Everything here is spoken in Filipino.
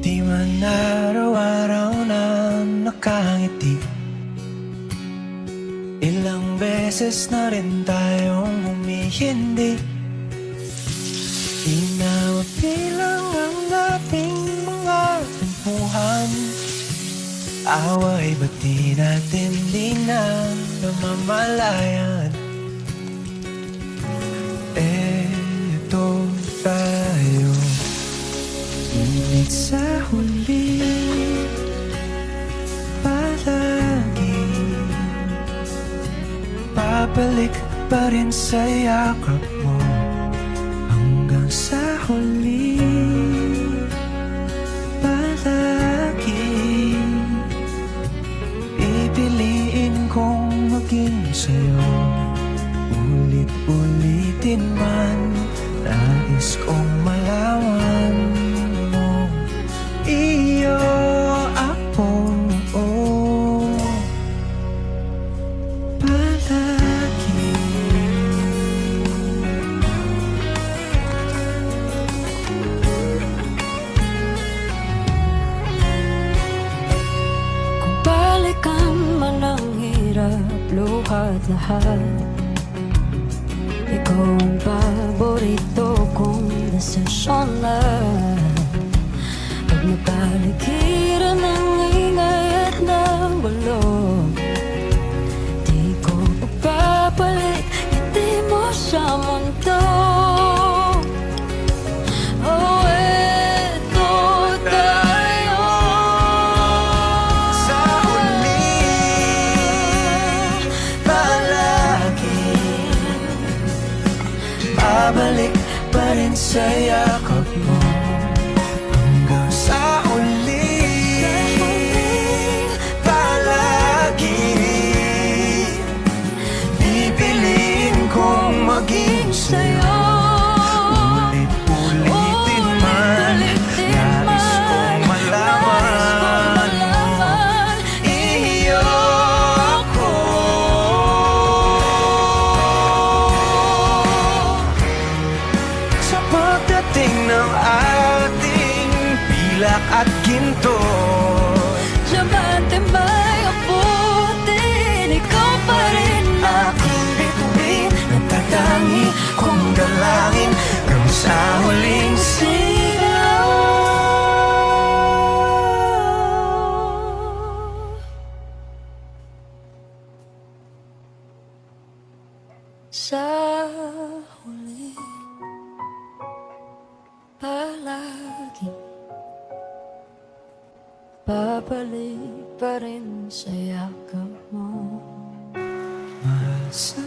Di man araw-araw na nakangiti, ilang beses na rin tayong humihindi. Di na mapilang ang ating mga tampuhan. Away ba't di natin di na namamalayan? Eto tayo, ngunit sa huli palagi babalik pa rin sa yakap mo. Hanggang sa huli palagi pipiliin kong maging sa'yo. Ulit-ulitin man, nais kong malaman mo, iyo ako, palagi. Kung balikan man ang hirap, luhat lahat, ikaw ang paborito kong desisyon na. Pag napaligiran ng ingay at ng gulo, di ko papapalit, hindi mo sa mundo. Oh, eto tayo. Sa huli palagi babalik pa rin sa yakap mo. Hanggang sa huli palagi pipiliin kong maging sa'yo. Ulit-ulitin man, nais kong malaman mo, iyo ako. Sa pagdating ng ating pilak at ginto, Diamante may abutin, ikaw pa rin aking bituin, nagtatangi kong dalangin hanggang sa huling sigaw. sa huli palagi babalik pa rin sa yakap mo. Mahal sa